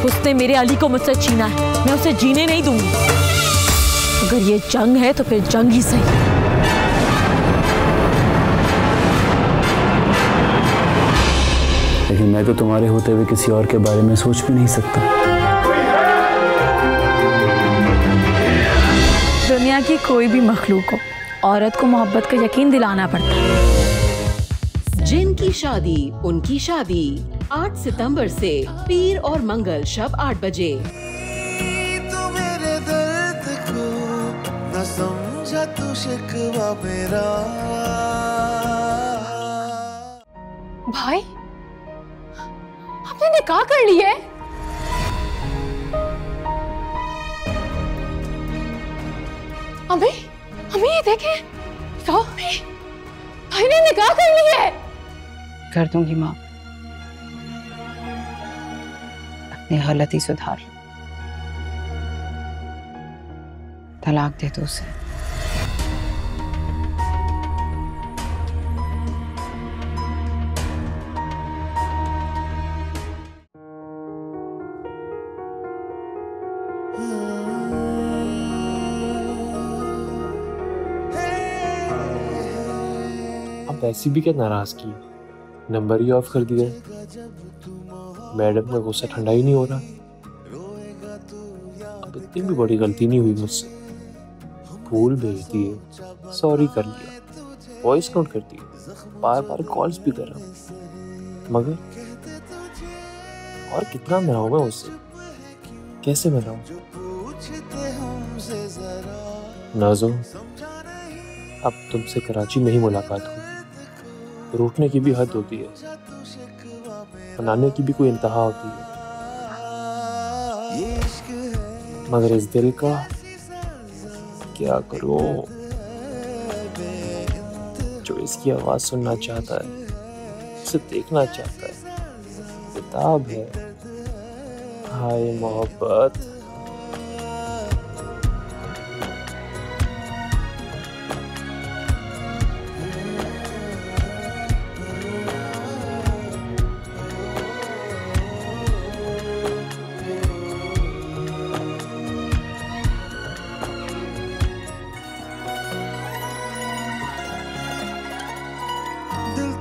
उसने मेरे अली को मुझसे छीना है, मैं उसे जीने नहीं दूंगी। अगर ये जंग है तो फिर जंग ही सही। लेकिन मैं तो तुम्हारे होते हुए किसी और के बारे में सोच भी नहीं सकता। दुनिया की कोई भी मखलूक को औरत को मोहब्बत का यकीन दिलाना पड़ता है। जिनकी शादी उनकी शादी 8 सितंबर से पीर और मंगल शब 8 बजे। तू मेरे दर्द को न समझा, तू शिकवा मेरा। भाई आपने निकाह कर लिया है? अभी हमें ये देखें तो भाई ने निकाह कर लिया है। कर दूंगी माँ, अपनी गलती सुधार। तलाक दे दो उसे। अब ऐसी भी क्या नाराजगी, नंबर ही ऑफ कर दिया। मैडम का गुस्सा ठंडा ही नहीं हो रहा। अब इतनी भी बड़ी गलती नहीं हुई मुझसे। फूल भेज दिए, सॉरी कर लिया, वॉइस नोट कर दी, बार बार कॉल्स भी कर रहा हूँ, मगर और कितना मिलाऊं मैं उससे? कैसे मिलाऊं? नाज़ो, अब तुमसे कराची में ही मुलाकात हुई। रूठने की भी हद होती है, मनाने की भी कोई इंतहा होती है, मगर इस दिल का क्या करूं जो इसकी आवाज सुनना चाहता है, उसे देखना चाहता है। किताब है, हाय मोहब्बत।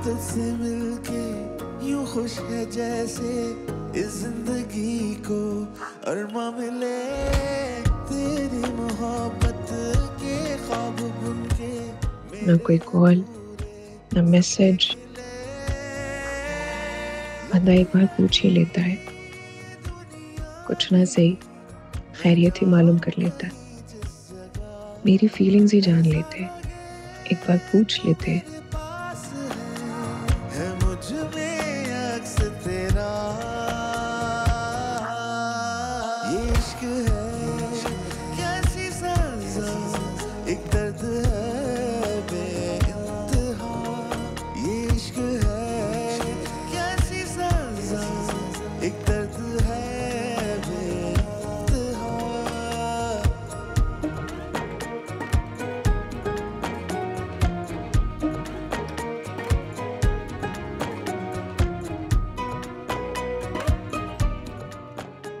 तुझसे मिलके यूं खुश है जैसे इस जिंदगी को अरमा मिले। तेरी मोहब्बत के ख्वाब बुनके ना कोई कॉल ना मैसेज। बंदा एक बार पूछ ही लेता है, कुछ ना सही खैरियत ही मालूम कर लेता है। मेरी फीलिंग्स ही जान लेते, एक बार पूछ लेते।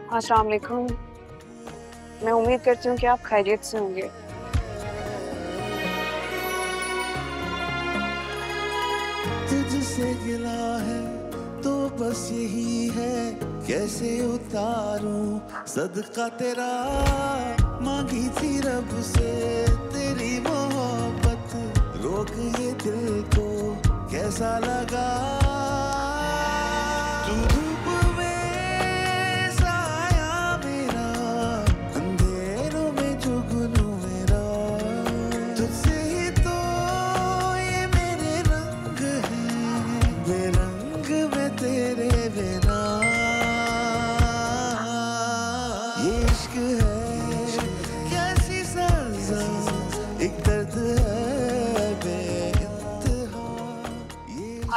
अस्सलाम वालेकुम। मैं उम्मीद करती हूँ कि आप खैरियत से होंगे। तुझसे गिला है तो बस यही है, कैसे उतारूं सदका तेरा। मांगी थी रब से तेरी मोहब्बत, रोक ये दिल को कैसा लगा।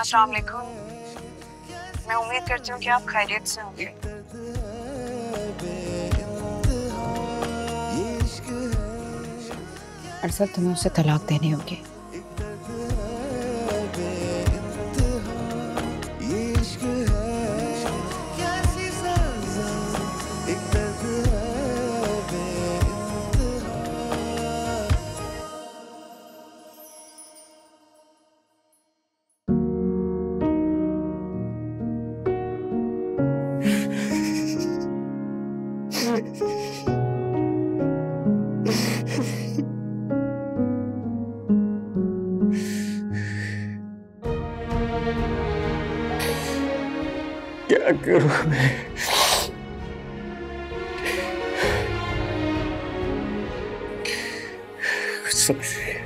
अस्सलाम वालेकुम। मैं उम्मीद करती हूँ कि आप खैरियत से होंगे। अरसल तुम्हें उसे तलाक देनी होगी। क्या करूं मैं? कुछ समझ नहीं।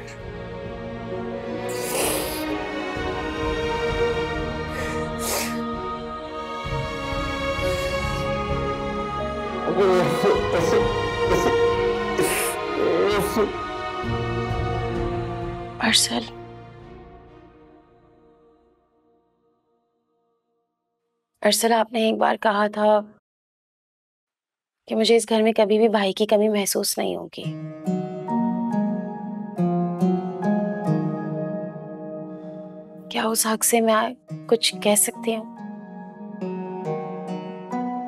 अरसल, अरसल, आपने एक बार कहा था कि मुझे इस घर में कभी भी भाई की कमी महसूस नहीं होगी। क्या उस हक से मैं कुछ कह सकती हूँ?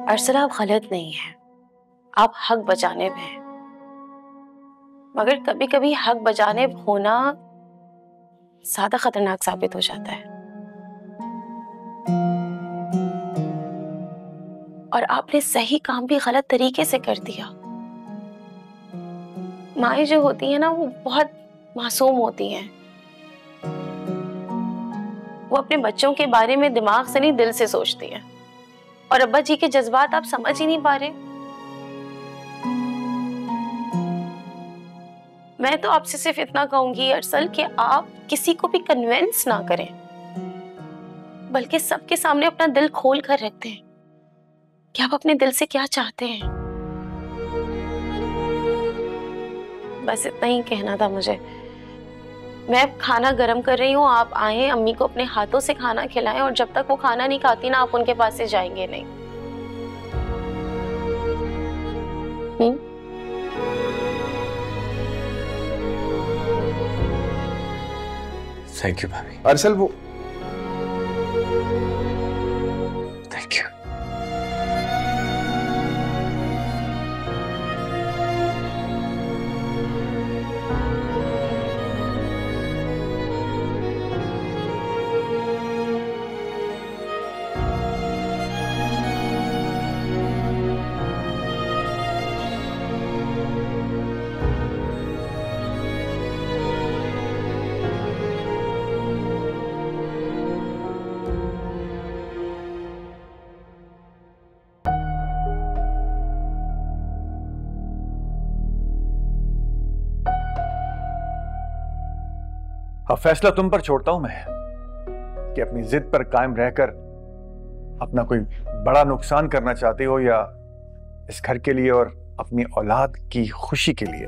अरसल, आप गलत नहीं हैं, आप हक बजानिब हैं, मगर कभी कभी हक बजानिब होना ज्यादा खतरनाक साबित हो जाता है। और आपने सही काम भी गलत तरीके से कर दिया। माएँ जो होती हैं ना, वो बहुत मासूम होती हैं। वो अपने बच्चों के बारे में दिमाग से नहीं, दिल से सोचती हैं। और अब्बा जी के जज्बात आप समझ ही नहीं पा रहे। मैं तो आपसे सिर्फ इतना कहूंगी अरसल कि आप किसी को भी कन्विंस ना करें, बल्कि सबके सामने अपना दिल खोल कर रखते हैं कि आप अपने दिल से क्या चाहते हैं। बस इतना ही कहना था मुझे। मैं खाना गरम कर रही हूँ, आप आए, अम्मी को अपने हाथों से खाना खिलाएं, और जब तक वो खाना नहीं खाती ना, आप उनके पास से जाएंगे नहीं। थैंक यू भाभी। अरसल, वो थैंक यू। अब फैसला तुम पर छोड़ता हूं मैं कि अपनी जिद पर कायम रहकर अपना कोई बड़ा नुकसान करना चाहती हो, या इस घर के लिए और अपनी औलाद की खुशी के लिए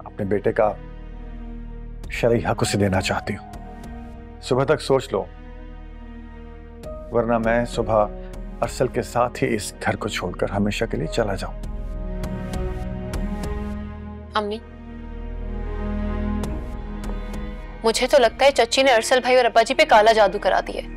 अपने बेटे का शरई हक उसे देना चाहती हो। सुबह तक सोच लो, वरना मैं सुबह अरसल के साथ ही इस घर को छोड़कर हमेशा के लिए चला जाऊं। अम्मी, मुझे तो लगता है चच्ची ने अरसल भाई और अब्बा जी पे काला जादू करा दिया है।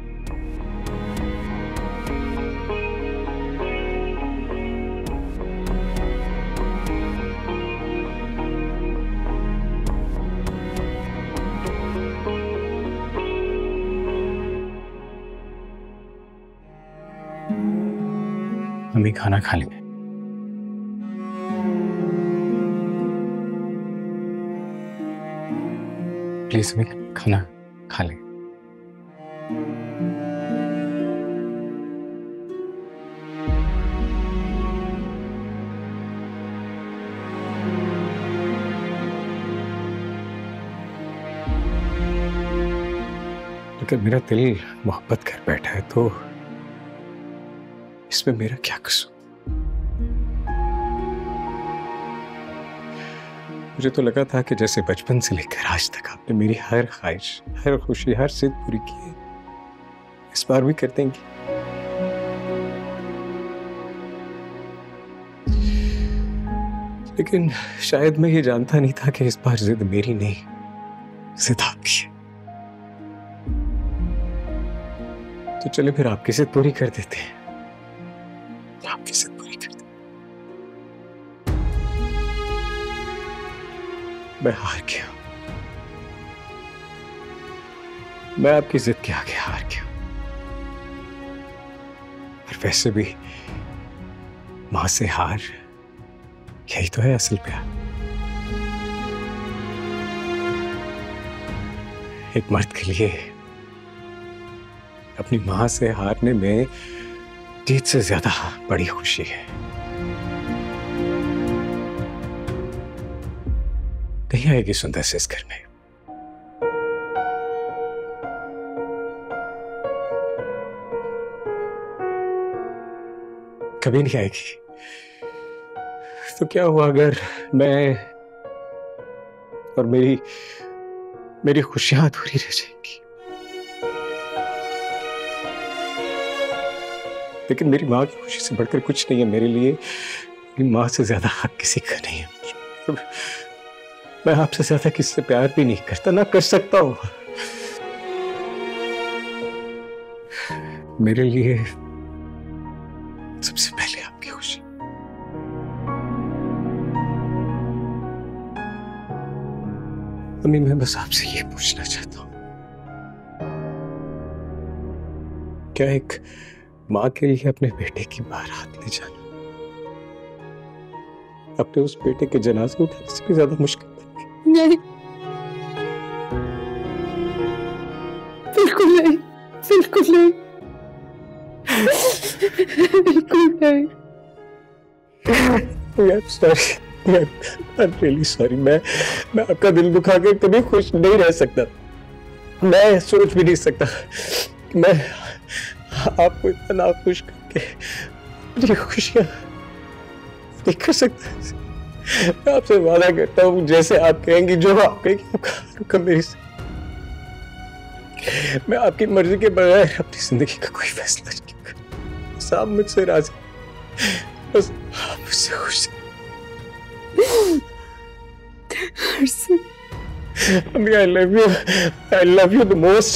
मम्मी खाना खा लेंगे। प्लीज मम्मी खाना खा लें। अगर मेरा दिल मोहब्बत कर बैठा है तो इसमें मेरा क्या कसूर? मुझे तो लगा था कि जैसे बचपन से लेकर आज तक आपने मेरी हर ख्वाहिश, हर खुशी, हर जिद पूरी की है, इस बार भी कर देंगी। लेकिन शायद मैं ये जानता नहीं था कि इस बार जिद मेरी नहीं, जिद आपकी है। तो चले फिर आपकी जिद पूरी कर देते हैं। आपकी जिद पूरी कर देते। मैं हार गया। मैं आपकी जिद के आगे हार गया। और वैसे भी मां से हार, यही तो है असल प्यार। एक मर्द के लिए अपनी मां से हारने में जीत से ज्यादा बड़ी खुशी है। नहीं आएगी सुंदर से इस घर में। कभी नहीं आएगी। तो क्या हुआ अगर मैं और मेरी खुशियां अधूरी रह जाएंगी? लेकिन मेरी माँ की खुशी से बढ़कर कुछ नहीं है मेरे लिए। मेरी माँ से ज्यादा हक किसी का नहीं है। मैं आपसे ज्यादा किसी से प्यार भी नहीं करता, ना कर सकता हूं। मेरे लिए सबसे पहले आपकी खुशी। अम्मी, मैं बस आपसे ये पूछना चाहता हूं, क्या एक मां के लिए अपने बेटे की बारात ले जाना अपने उस बेटे के जनाजे उठाने से भी ज्यादा मुश्किल? नहीं, बिल्कुल नहीं, बिल्कुल नहीं, बिल्कुल नहीं। I'm sorry, I'm really sorry। मैं आपका दिल दुखा के कभी खुश नहीं रह सकता। मैं सोच भी नहीं सकता कि मैं आपको इतना नाखुश करके मेरी खुशियां नहीं कर सकता। मैं आपसे वादा करता हूँ, जैसे आप कहेंगी, जो आप कहेंगी, आपका मेरी से मैं आपकी मर्जी के बगैर अपनी जिंदगी का कोई फैसला नहीं करूंगा। बस आप मुझसे राजी, बस आप मुझसे खुश। I love you the most।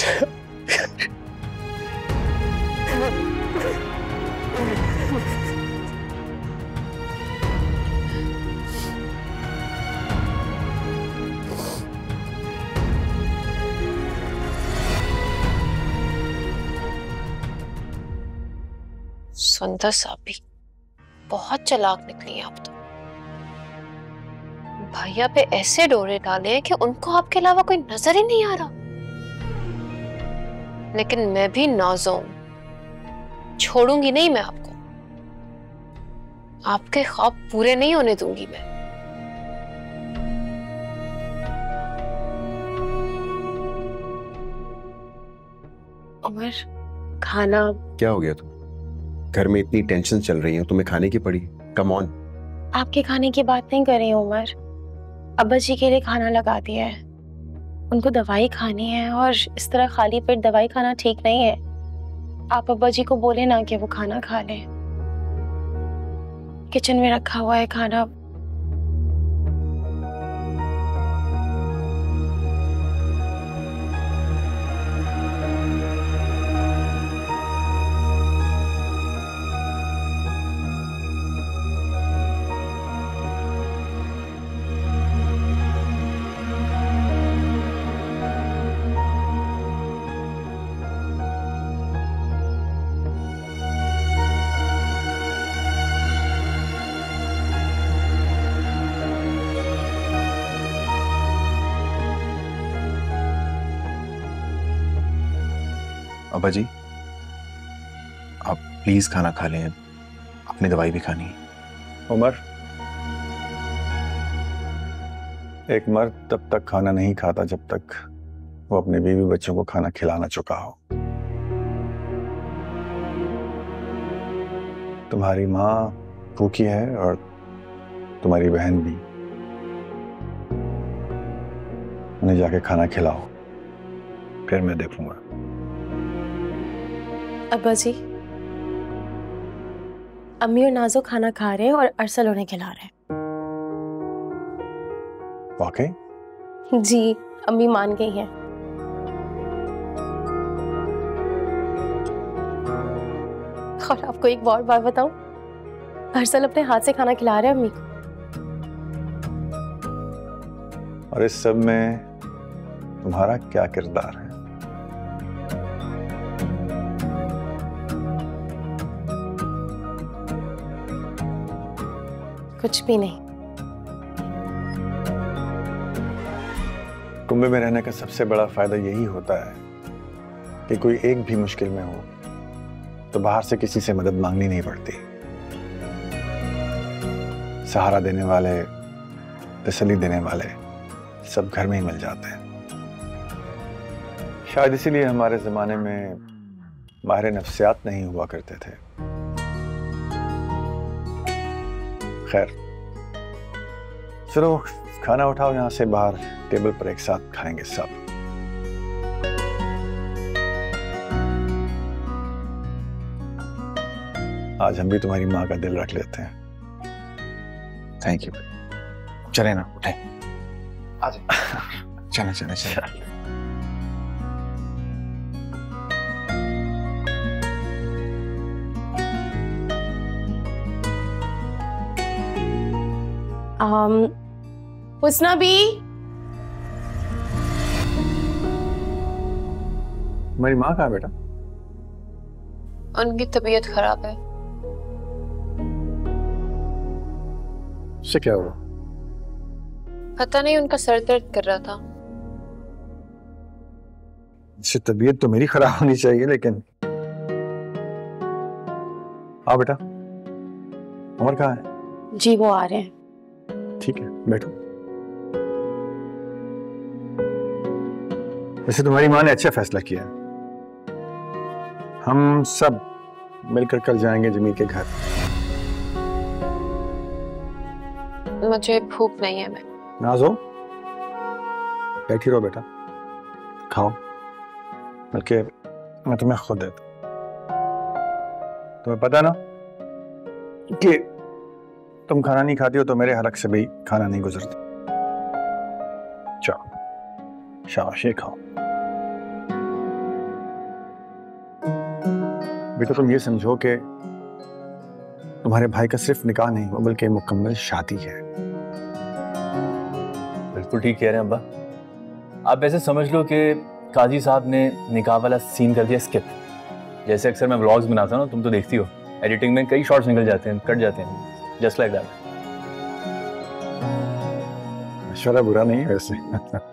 सुंदर साबी, बहुत चालाक निकली आप तो। भैया पे ऐसे डोरे डाले हैं कि उनको आपके अलावा कोई नजर ही नहीं आ रहा। लेकिन मैं भी नाज़ो हूं, छोड़ूंगी नहीं मैं आपको। आपके ख्वाब पूरे नहीं होने दूंगी मैं। उमर, खाना क्या हो गया? तुम घर में इतनी टेंशन चल रही है, तुम्हें खाने की पड़ी। Come on. आपके खाने की बात नहीं कर रही हूँ उमर। अब्बा जी के लिए खाना लगा दिया है, उनको दवाई खानी है और इस तरह खाली पेट दवाई खाना ठीक नहीं है। आप अब्बा जी को बोले ना कि वो खाना खा ले। किचन में रखा हुआ है खाना। अब्बा जी, आप प्लीज खाना खा लें, अपनी दवाई भी खानी है। उमर, एक मर्द तब तक खाना नहीं खाता जब तक वो अपने बीवी बच्चों को खाना खिलाना चुका हो। तुम्हारी माँ भूखी है और तुम्हारी बहन भी। उन्हें जाके खाना खिलाओ, फिर मैं देखूंगा। अब्बा जी, अम्मी और नाज़ो खाना खा रहे हैं और अरसल उन्हें खिला रहे हैं। वाकई? जी, अम्मी मान गई हैं। और आपको एक और बात बताऊं, अरसल अपने हाथ से खाना खिला रहे हैं अम्मी को। और इस सब में तुम्हारा क्या किरदार है? कुछ भी नहीं। कुंबे में रहने का सबसे बड़ा फायदा यही होता है कि कोई एक भी मुश्किल में हो तो बाहर से किसी से मदद मांगनी नहीं पड़ती। सहारा देने वाले, तसल्ली देने वाले सब घर में ही मिल जाते हैं। शायद इसीलिए हमारे जमाने में माहिर नफ्सियात नहीं हुआ करते थे। खैर चलो खाना उठाओ, यहाँ से बाहर टेबल पर एक साथ खाएंगे सब। आज हम भी तुम्हारी माँ का दिल रख लेते हैं। Thank you. चले ना, उठे। आ जाए। चले चले चले। हुस्ना भी। हमारी माँ कहाँ है बेटा? उनकी तबीयत खराब है। उससे क्या हुआ? पता नहीं, उनका सर दर्द कर रहा था। इससे तबीयत तो मेरी खराब होनी चाहिए, लेकिन आओ बेटा। उमर कहाँ है? जी वो आ रहे हैं। ठीक है बैठो। वैसे तुम्हारी माँ ने अच्छा फैसला किया। हम सब मिलकर कल जाएंगे जमील के घर। मुझे भूख नहीं है। मैं नाज़ो बैठी रहो बेटा, खाओ, बल्कि मैं तुम्हें खुद देता। तुम्हें पता ना कि तुम खाना नहीं खाती हो तो मेरे हलक से भी खाना नहीं गुजरता। चलो शाबाश खाओ। बेटा तुम ये समझो कि तुम्हारे भाई का सिर्फ निकाह नहीं हुआ बल्कि मुकम्मल शादी है। बिल्कुल ठीक कह रहे हैं अब्बा। आप ऐसे समझ लो कि काजी साहब ने निकाह वाला सीन कर दिया स्किप। जैसे अक्सर मैं व्लॉग्स बनाता हूँ ना, तुम तो देखती हो, एडिटिंग में कई शॉट्स निकल जाते हैं, कट जाते हैं, जस्ट लाइक दैट। मशवरा बुरा नहीं है वैसे।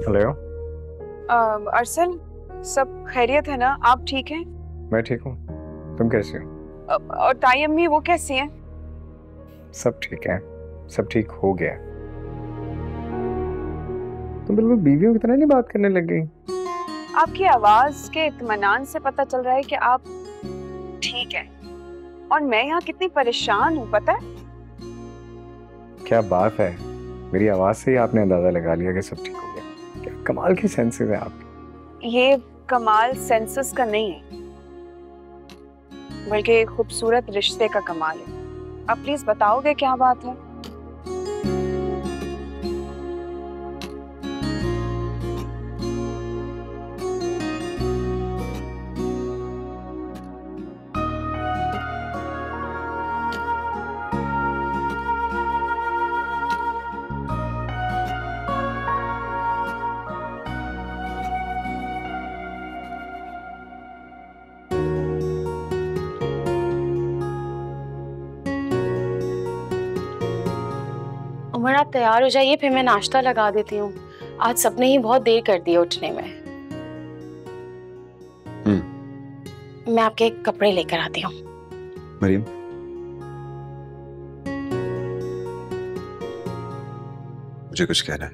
हेलो अरसल, सब खैरियत है ना? आप ठीक हैं? मैं ठीक हूँ, तुम कैसे हो? और ताई अम्मी वो कैसी हैं? सब ठीक है, सब ठीक हो गया। तुम बिल्कुल बीवियों की तरह नहीं बात करने लग गई। आपकी आवाज के इत्मीनान से पता चल रहा है कि आप ठीक हैं। और मैं यहाँ कितनी परेशान हूँ पता है? क्या बात है, मेरी आवाज से ही आपने अंदाजा लगा लिया कि सब ठीक हो गया। क्या कमाल की सेंसेस है आपकी। ये कमाल सेंसस का नहीं है, बल्कि खूबसूरत रिश्ते का कमाल है। आप प्लीज बताओगे क्या बात है? उमर आप तैयार हो जाइए, फिर मैं नाश्ता लगा देती हूँ। आज सबने ही बहुत देर कर दी उठने में। मैं आपके कपड़े लेकर आती हूँ। मरियम, मुझे कुछ कहना है।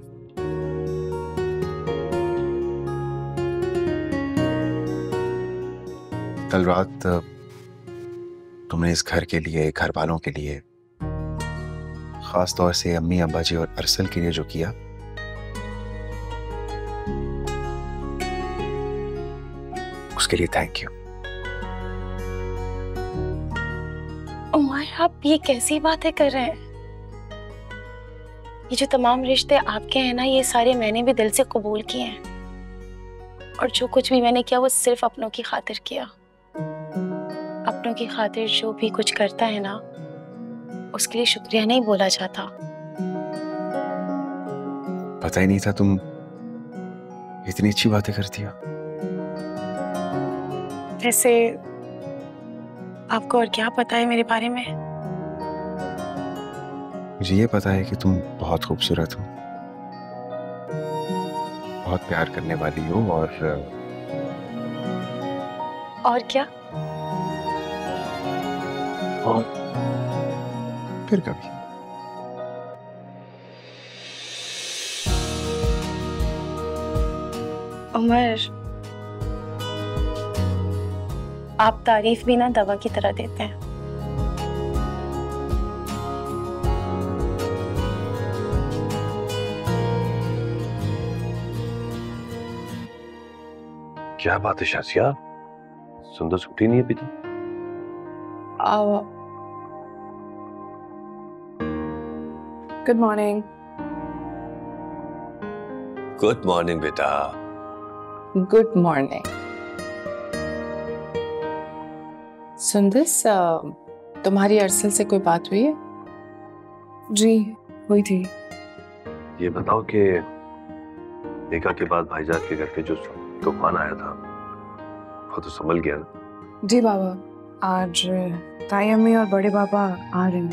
कल रात तुमने इस घर के लिए, घर वालों के लिए, खास तौर से अम्मी, अब्बा जी और अरसल के लिए जो किया, उसके लिए थैंक यू। उमर आप ये कैसी बातें कर रहे हैं? ये जो तमाम रिश्ते आपके हैं ना, ये सारे मैंने भी दिल से कबूल किए हैं। और जो कुछ भी मैंने किया वो सिर्फ अपनों की खातिर किया। अपनों की खातिर जो भी कुछ करता है ना, उसके लिए शुक्रिया नहीं बोला जाता। पता ही नहीं था तुम इतनी अच्छी बातें करती हो। वैसे आपको और क्या पता है मेरे बारे में? मुझे ये पता है कि तुम बहुत खूबसूरत हो, बहुत प्यार करने वाली हो, और क्या? और फिर कभी। उमर, आप तारीफ भी ना दवा की तरह देते हैं। क्या बात है शासिया, सुंदर छुट्टी नहीं है अभी तो? Good morning. गुड मॉर्निंग बेटा। Good morning. सुंदस, तुम्हारी अरसल से कोई बात हुई है? जी हुई थी। ये बताओ कि निकाह के बाद भाईजान के घर पे जो तूफान आया था वो तो संभल गया ना? जी बाबा, आज ताई अम्मी और बड़े पापा आ रहे हैं।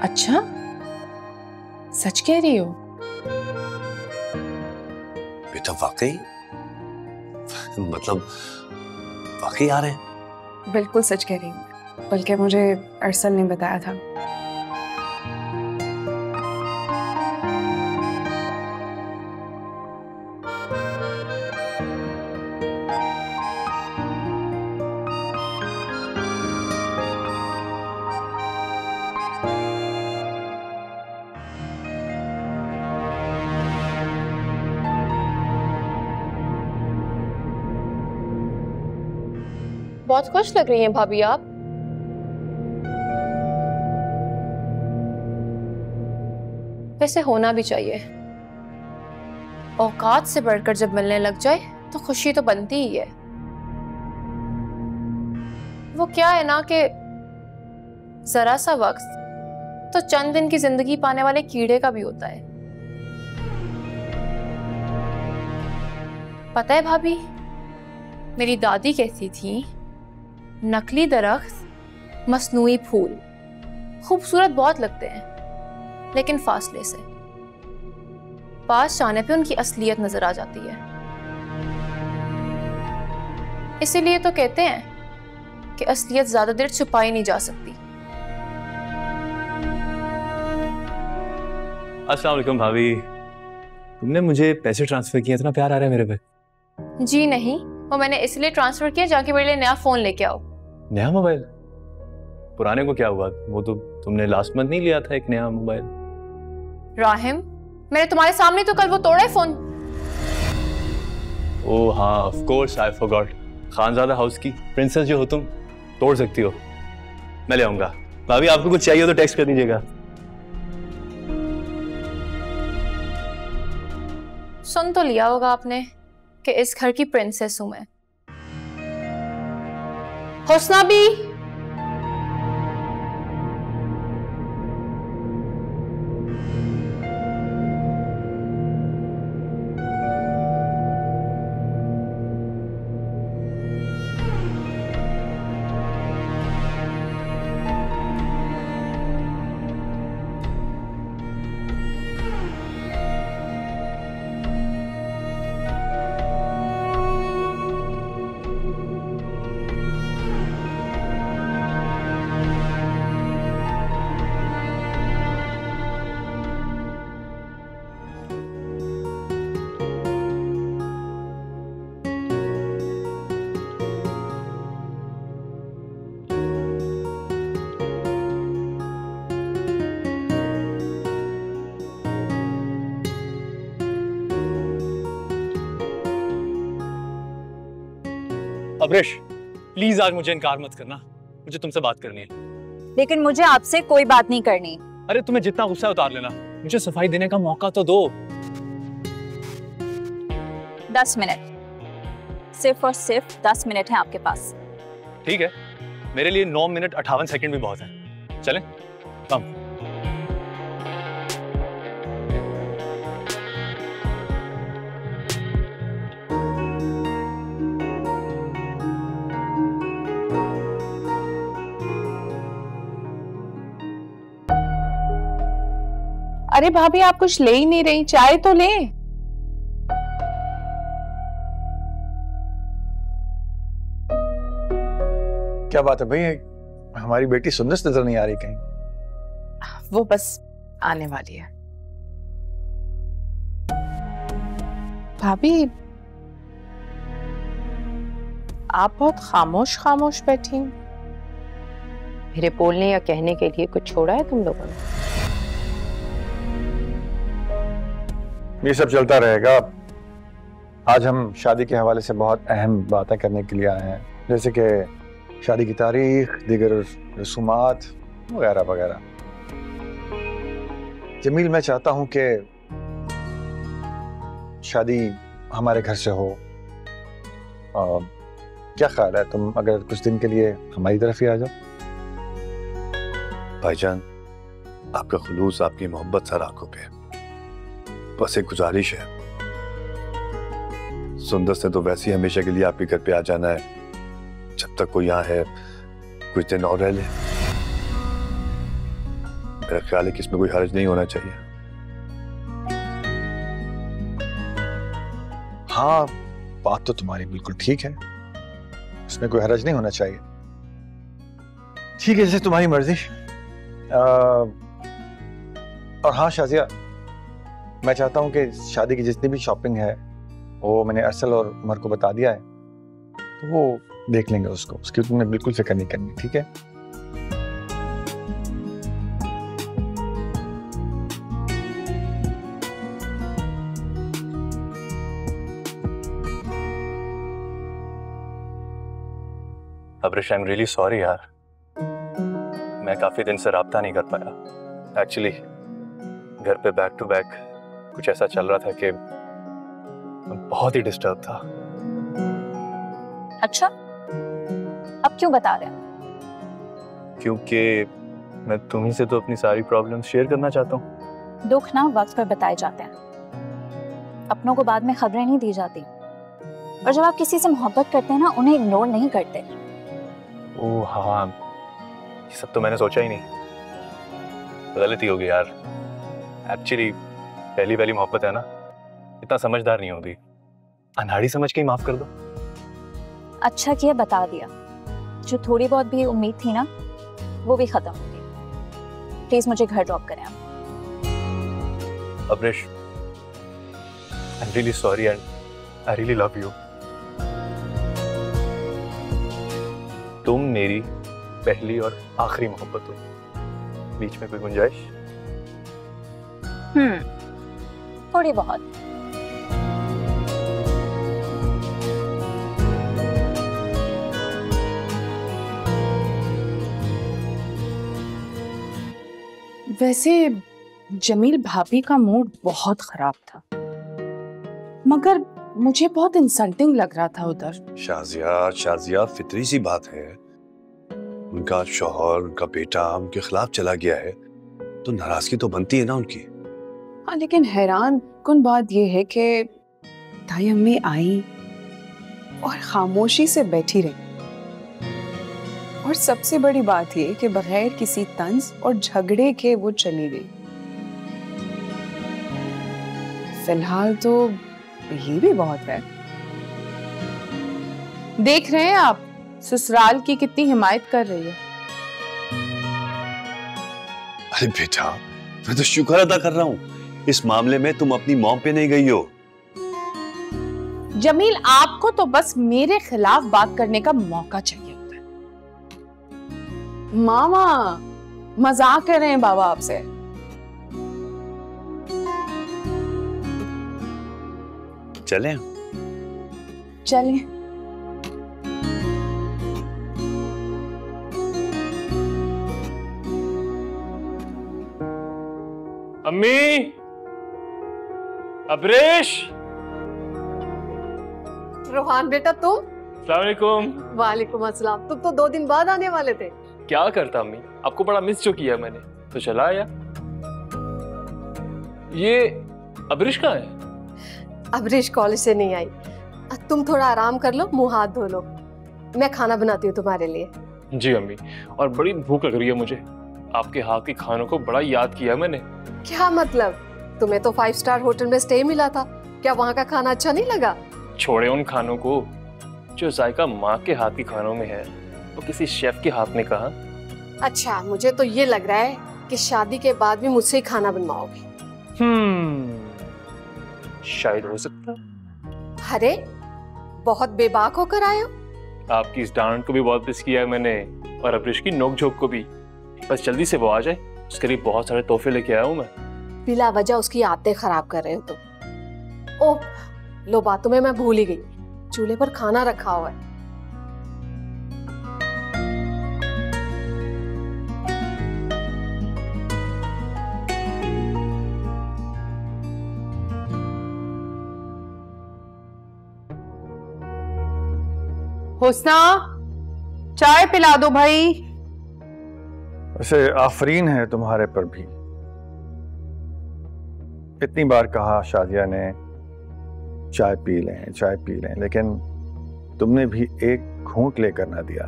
अच्छा, सच कह रही हो? बेटा वाकई? मतलब वाकई आ रहे हैं? बिल्कुल सच कह रही हूँ, बल्कि मुझे अरसल ने बताया था। बहुत खुश लग रही हैं भाभी आप। वैसे होना भी चाहिए, औकात से बढ़कर जब मिलने लग जाए तो खुशी तो बनती ही है। वो क्या है ना कि जरा सा वक्त तो चंद दिन की जिंदगी पाने वाले कीड़े का भी होता है। पता है भाभी, मेरी दादी कहती थी नकली दरख्त मसनूई फूल खूबसूरत बहुत लगते हैं, लेकिन फासले से पास जाने पे उनकी असलियत नजर आ जाती है। इसीलिए तो कहते हैं कि असलियत ज्यादा देर छुपाई नहीं जा सकती। अस्सलाम वालेकुम भाभी, तुमने मुझे पैसे ट्रांसफर किए, इतना प्यार आ रहा है मेरे पे। जी नहीं, वो मैंने इसलिए ट्रांसफर किया जाके मेरे लिए नया फोन लेके आओ। नया मोबाइल? पुराने को क्या हुआ? वो तो तुमने लास्ट मंथ नहीं लिया था एक नया मोबाइल? राहिम, मैंने तुम्हारे सामने तो कल वो तोड़ा है फोन। ओह हाँ, of course I forgot. Khanzada house की प्रिंसेस जो हो तुम, तोड़ सकती हो। मैं ले आऊंगा। भाभी आपको कुछ चाहिए हो तो टेक्स्ट कर दीजिएगा। सुन तो लिया होगा आपने कि इस घर की प्रिंसेस हूं मैं। हुस्ना भी अब्रेश, प्लीज आज मुझे इनकार मत करना, मुझे तुमसे बात करनी है। लेकिन मुझे आपसे कोई बात नहीं करनी। अरे तुम्हें जितना गुस्सा है उतार लेना, मुझे सफाई देने का मौका तो दो। 10 मिनट, सिर्फ और सिर्फ 10 मिनट है आपके पास। ठीक है, मेरे लिए 9 मिनट 58 सेकंड भी बहुत है। चलें? कम। अरे भाभी, आप कुछ ले ही नहीं रही, चाय तो ले। क्या बात है भाई, हमारी बेटी सुंदर नजर नहीं आ रही कहीं? वो बस आने वाली है। भाभी, आप बहुत खामोश खामोश बैठी हैं। मेरे बोलने या कहने के लिए कुछ छोड़ा है तुम लोगों ने? ये सब चलता रहेगा। आज हम शादी के हवाले से बहुत अहम बातें करने के लिए आए हैं, जैसे कि शादी की तारीख, दीगर रसूमात वगैरह वगैरह। जमील, मैं चाहता हूं कि शादी हमारे घर से हो। क्या ख्याल है, तुम अगर कुछ दिन के लिए हमारी तरफ ही आ जाओ? भाईजान, आपका खुलूस, आपकी मोहब्बत सर आंखों पे, बस एक गुजारिश है। सुंदर से तो वैसे ही हमेशा के लिए आपके घर पे आ जाना है, जब तक कोई यहाँ है कुछ दिन और रह ले। मेरा ख्याल है कि इसमें कोई हर्ज नहीं होना चाहिए। हाँ, बात तो तुम्हारी बिल्कुल ठीक है, इसमें कोई हर्ज नहीं होना चाहिए। ठीक है, जैसे तुम्हारी मर्जी। और हाँ शाजिया, मैं चाहता हूँ कि शादी की जितनी भी शॉपिंग है वो मैंने अरसल और उमर को बता दिया है, तो वो देख लेंगे उसको, उसकी तुम्हें बिल्कुल फिक्र नहीं करनी, ठीक है? Abrish, I am really sorry यार, मैं काफी दिन से राब्ता नहीं कर पाया। एक्चुअली घर पे बैक टू बैक कुछ ऐसा चल रहा था कि बहुत ही डिस्टर्ब था। अच्छा, अब क्यों बता रहे हैं? क्योंकि मैं तुम्ही से तो अपनी सारी प्रॉब्लम्स शेयर करना चाहता हूँ। दुख ना वक्त पर बताए जाते हैं, अपनों को बाद में खबरें नहीं दी जाती। और जब आप किसी से मोहब्बत करते हैं ना, उन्हें इग्नोर नहीं करते। ओह हाँ, ये सब तो मैंने सोचा ही नहीं, गलती हो गई यार। एक्चुअली पहली मोहब्बत है ना, इतना समझदार नहीं होती, अनाड़ी समझ के ही माफ कर दो। अच्छा किया बता दिया, जो थोड़ी बहुत भी उम्मीद थी ना, वो भी खत्म हो गई। प्लीज मुझे घर ड्रॉप करें आप। Abrish, I am really sorry and I really love you. तुम मेरी पहली और आखिरी मोहब्बत हो, बीच में कोई गुंजाइश? थोड़ी बहुत। वैसे जमील भाभी का मूड बहुत खराब था, मगर मुझे बहुत इंसल्टिंग लग रहा था उधर। शाजिया, फितरी सी बात है, उनका शौहर, उनका बेटा उनके खिलाफ चला गया है, तो नाराजगी तो बनती है ना उनकी। हाँ, लेकिन हैरान कुन बात यह है कि ताई अम्मी आई और खामोशी से बैठी रही, और सबसे बड़ी बात यह कि बगैर किसी तंज और झगड़े के वो चली गई। फिलहाल तो ये भी बहुत है। देख रहे हैं आप ससुराल की कितनी हिमायत कर रही है। अरे बेटा, मैं तो शुक्र अदा कर रहा हूँ, इस मामले में तुम अपनी मॉम पे नहीं गई हो। जमील, आपको तो बस मेरे खिलाफ बात करने का मौका चाहिए होता है। मामा मजाक कर रहे हैं बाबा आपसे। चलें? चलें। अम्मी, अब्रेश। रोहान बेटा तुम? अस्सलाम वालेकुम। वालेकुम अस्सलाम। तुम तो 2 दिन बाद आने वाले थे। क्या करता अम्मी, आपको बड़ा मिस जो किया मैंने, तो चला आया। ये अब्रेश कहाँ है? अब्रेश कॉलेज से नहीं आई। तुम थोड़ा आराम कर लो, मुंह हाथ धो लो, मैं खाना बनाती हूँ तुम्हारे लिए। जी अम्मी, और बड़ी भूख लग रही है मुझे। आपके हाथ के खानों को बड़ा याद किया मैंने। क्या मतलब? तुम्हें तो 5 स्टार होटल में स्टे मिला था, क्या वहाँ का खाना अच्छा नहीं लगा? छोड़े उन खानों को, जो जायका माँ के हाथ के खानों में है वो किसी शेफ के हाथ में कहाँ। अच्छा, मुझे तो ये लग रहा है कि शादी के बाद भी मुझसे ही खाना बनवाओगे। शायद हो सकता। अरे बहुत बेबाक होकर आए हो। आपकी इस डांट को भी बहुत मिस किया है मैंने, और अब्रेश की नोक-झोंक को भी। बस जल्दी से वो आ जाए, उसके लिए बहुत सारे तोहफे लेके आया हूँ मैं। बिला वजह उसकी आदतें खराब कर रहे हो तुम। ओह लो, बातों में मैं भूल ही गई, चूल्हे पर खाना रखा हुआ है। हुस्ना, चाय पिला दो भाई। वैसे आफरीन है तुम्हारे पर भी। इतनी बार कहा शादिया ने चाय पी लें, चाय पी लें, लेकिन तुमने भी एक घूंट लेकर ना दिया।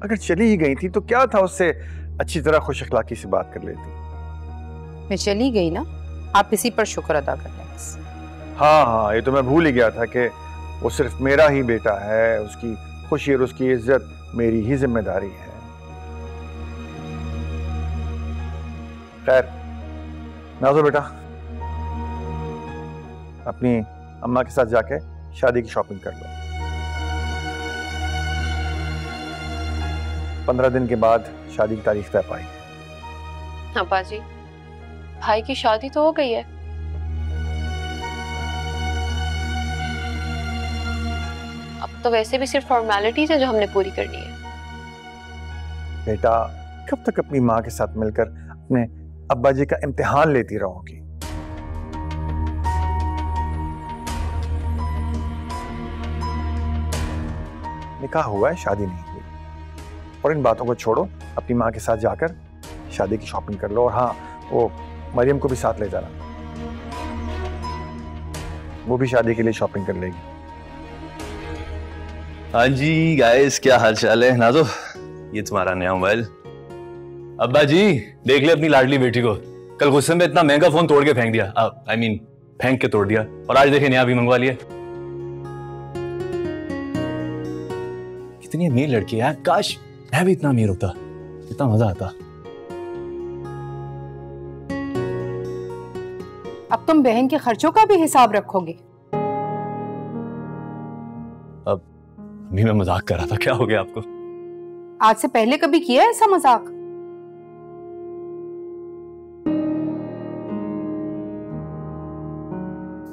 अगर चली ही गई थी तो क्या था, उससे अच्छी तरह खुश अखलाकी से बात कर लेती। मैं चली गई ना, आप इसी पर शुक्र अदा कर लें बस। हाँ, ये तो मैं भूल ही गया था कि वो सिर्फ मेरा ही बेटा है, उसकी खुशी और उसकी इज्जत मेरी ही जिम्मेदारी है। खैर नाज़ो बेटा, अपनी अम्मा के साथ जाके शादी की शॉपिंग कर लो। 15 दिन के बाद शादी की तारीख तय पाई। अब्बा जी, भाई की शादी तो हो गई है। अब तो वैसे भी सिर्फ फॉर्मेलिटीज है जो हमने पूरी करनी है। बेटा, कब तक अपनी माँ के साथ मिलकर अपने अब्बा जी का इम्तिहान लेती रहोगी? निकाह हुआ है, शादी नहीं हुई। और इन बातों को छोड़ो, अपनी माँ के साथ जाकर शादी की शॉपिंग कर लो। और हाँ, वो मरियम को भी साथ ले जाना, वो भी शादी के लिए शॉपिंग कर लेगी। हाँ जी गाइस, क्या हाल चाल है? नाज़ो, ये तुम्हारा नया मोबाइल। अब्बा जी, देख ले अपनी लाडली बेटी को। कल गुस्से में इतना महंगा फोन तोड़ के फेंक दिया, आई मीन फेंक के तोड़ दिया, और आज देखे नया भी मंगवा लिया। कितनी अमीर लड़की है, काश मैं भी इतना अमीर होता, इतना मजा आता। अब तुम बहन के खर्चों का भी हिसाब रखोगे? अब अभी मैं मजाक कर रहा था, क्या हो गया आपको? आज से पहले कभी किया है ऐसा मजाक?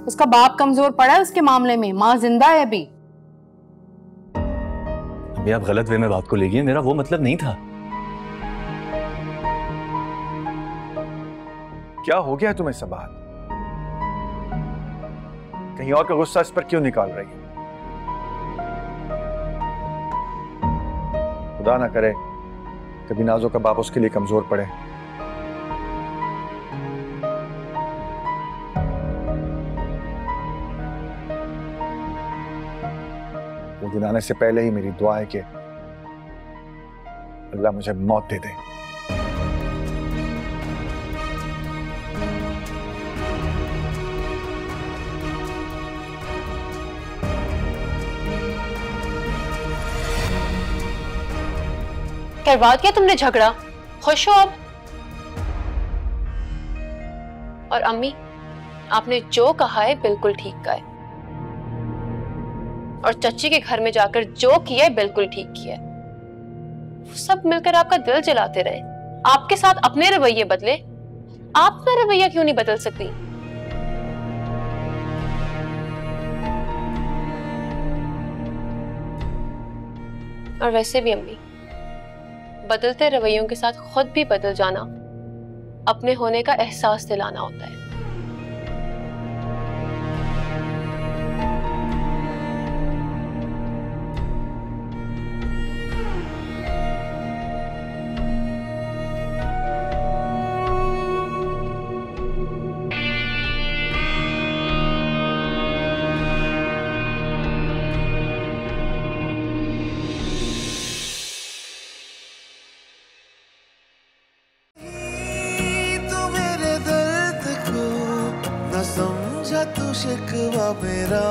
उसका बाप कमजोर पड़ा है उसके मामले में, माँ जिंदा है अभी। अभी आप गलत वे में बात को ले गए, मेरा वो मतलब नहीं था। क्या हो गया तुम्हें सबात? कहीं और का गुस्सा इस पर क्यों निकाल रही है? खुदा ना करे कभी नाज़ो का बाप उसके लिए कमजोर पड़े। वो दिन आने से पहले ही मेरी दुआ है कि अल्लाह मुझे मौत दे दे। करवा दिया तुमने झगड़ा, खुश हो अब? और अम्मी, आपने जो कहा है बिल्कुल ठीक कहा है, और चच्ची के घर में जाकर जो किया है बिल्कुल ठीक किया है। वो सब मिलकर आपका दिल जलाते रहे, आपके साथ अपने रवैये बदले, आप अपना रवैया क्यों नहीं बदल सकती? और वैसे भी अम्मी, बदलते रवैयों के साथ खुद भी बदल जाना अपने होने का एहसास दिलाना होता है। समझा तू शिकवा मेरा